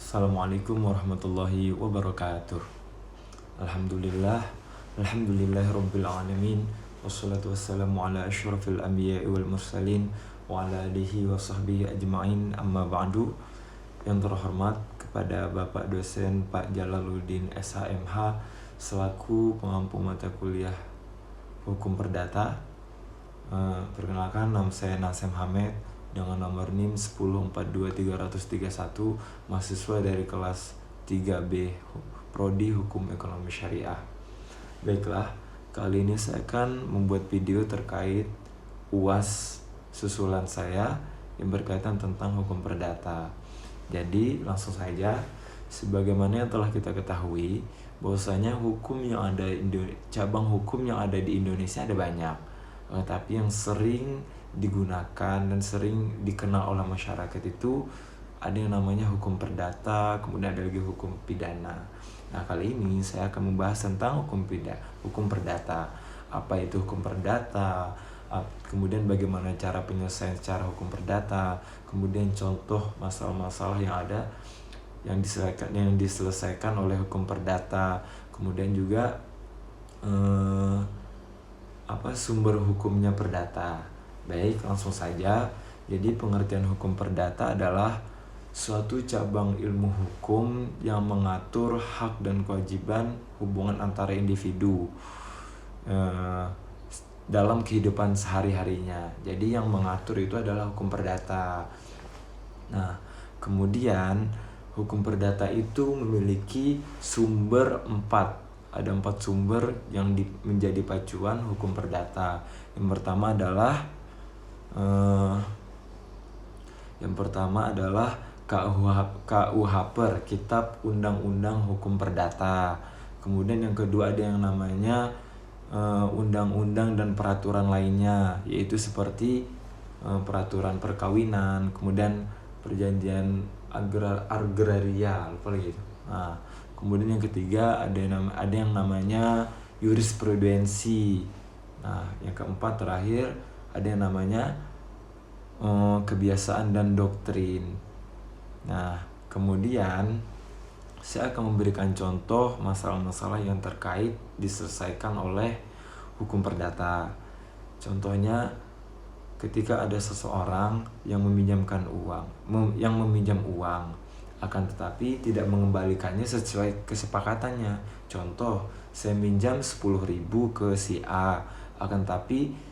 Assalamualaikum warahmatullahi wabarakatuh. Alhamdulillah, alhamdulillahirabbil alamin. Wassalatu wassalamu ala asyrafil anbiya'i wal mursalin wa ala alihi wa sahbihi ajma'in. Amma ba'du. Yang terhormat kepada Bapak dosen Pak Jalaluddin SHMH selaku pengampu mata kuliah Hukum Perdata. Perkenalkan, nama saya Nasem Hamed dengan nomor NIM 1042331, mahasiswa dari kelas 3B Prodi Hukum Ekonomi Syariah. Baiklah, kali ini saya akan membuat video terkait UAS susulan saya yang berkaitan tentang hukum perdata. Jadi langsung saja, sebagaimana yang telah kita ketahui bahwasanya cabang hukum yang ada di Indonesia ada banyak, tapi yang sering digunakan dan sering dikenal oleh masyarakat itu ada yang namanya hukum perdata, kemudian ada lagi hukum pidana. Nah, kali ini saya akan membahas tentang hukum perdata. Apa itu hukum perdata? Kemudian bagaimana cara penyelesaian secara hukum perdata? Kemudian contoh masalah-masalah yang ada yang diselesaikan oleh hukum perdata. Kemudian juga sumber hukumnya perdata. Baik, langsung saja. Jadi pengertian hukum perdata adalah suatu cabang ilmu hukum yang mengatur hak dan kewajiban hubungan antara individu dalam kehidupan sehari-harinya. Jadi yang mengatur itu adalah hukum perdata. Nah, kemudian hukum perdata itu memiliki sumber 4. Ada 4 sumber yang menjadi pacuan hukum perdata. Yang pertama adalah KUHP, Kitab Undang-Undang Hukum Perdata. Kemudian yang kedua ada yang namanya undang-undang dan peraturan lainnya, yaitu seperti peraturan perkawinan, kemudian perjanjian agraria, lupa lagi itu. Nah, kemudian yang ketiga ada yang namanya jurisprudensi. Nah, yang keempat terakhir ada yang namanya kebiasaan dan doktrin. Nah, kemudian saya akan memberikan contoh masalah-masalah yang terkait diselesaikan oleh hukum perdata. Contohnya, ketika ada seseorang yang meminjam uang, akan tetapi tidak mengembalikannya sesuai kesepakatannya. Contoh, saya minjam 10.000 ke si A, akan tetapi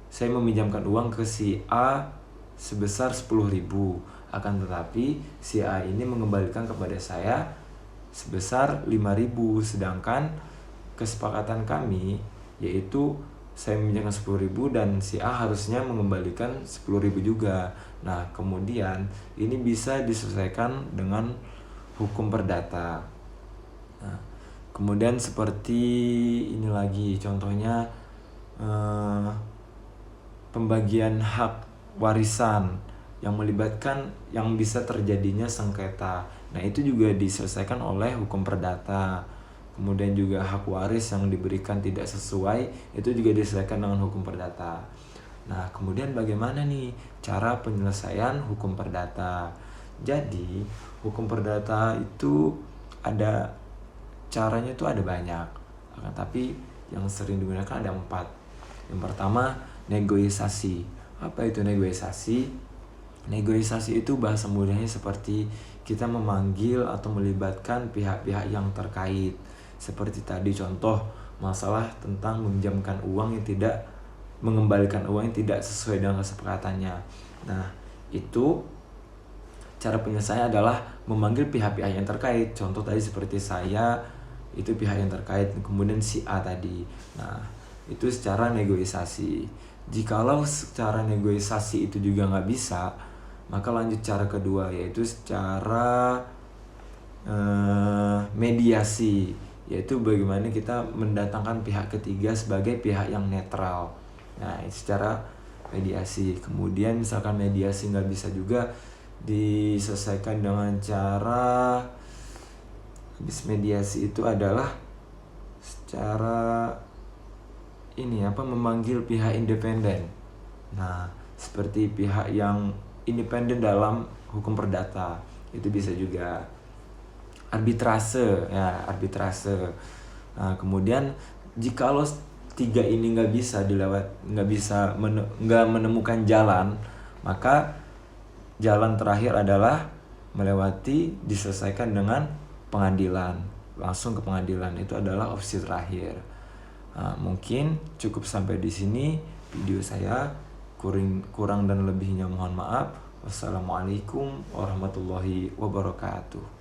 saya meminjamkan uang ke si A sebesar 10.000, akan tetapi si A ini mengembalikan kepada saya sebesar 5.000, sedangkan kesepakatan kami yaitu saya meminjamkan 10.000 dan si A harusnya mengembalikan 10.000 juga. Nah, kemudian ini bisa diselesaikan dengan hukum perdata. Nah, kemudian seperti ini lagi contohnya, pembagian hak warisan yang melibatkan yang bisa terjadinya sengketa. Nah, itu juga diselesaikan oleh hukum perdata. Kemudian juga hak waris yang diberikan tidak sesuai, itu juga diselesaikan dengan hukum perdata. Nah, kemudian bagaimana nih cara penyelesaian hukum perdata? Jadi, hukum perdata itu caranya itu ada banyak. Tapi yang sering digunakan ada 4. Yang pertama, negosiasi. Apa itu negosiasi? Negosiasi itu bahasa mudahnya seperti kita memanggil atau melibatkan pihak-pihak yang terkait. Seperti tadi contoh masalah tentang meminjamkan uang yang tidak mengembalikan uang yang tidak sesuai dengan kesepakatannya. Nah, itu cara penyelesaiannya adalah memanggil pihak-pihak yang terkait. Contoh tadi seperti saya, itu pihak yang terkait, kemudian si A tadi. Nah, itu secara negosiasi. Jikalau secara negosiasi itu juga nggak bisa, maka lanjut cara kedua, yaitu secara mediasi, yaitu bagaimana kita mendatangkan pihak ketiga sebagai pihak yang netral. Nah, secara mediasi. Kemudian misalkan mediasi nggak bisa juga, diselesaikan dengan cara mediasi itu adalah secara memanggil pihak independen. Nah, seperti pihak yang independen dalam hukum perdata, itu bisa juga. arbitrase ya, arbitrase. Nah, kemudian jikalau tiga ini nggak bisa menemukan jalan, maka jalan terakhir adalah diselesaikan dengan pengadilan, langsung ke pengadilan. Itu adalah opsi terakhir. Nah, mungkin cukup sampai di sini video saya. Kurang dan lebihnya mohon maaf. Wassalamualaikum warahmatullahi wabarakatuh.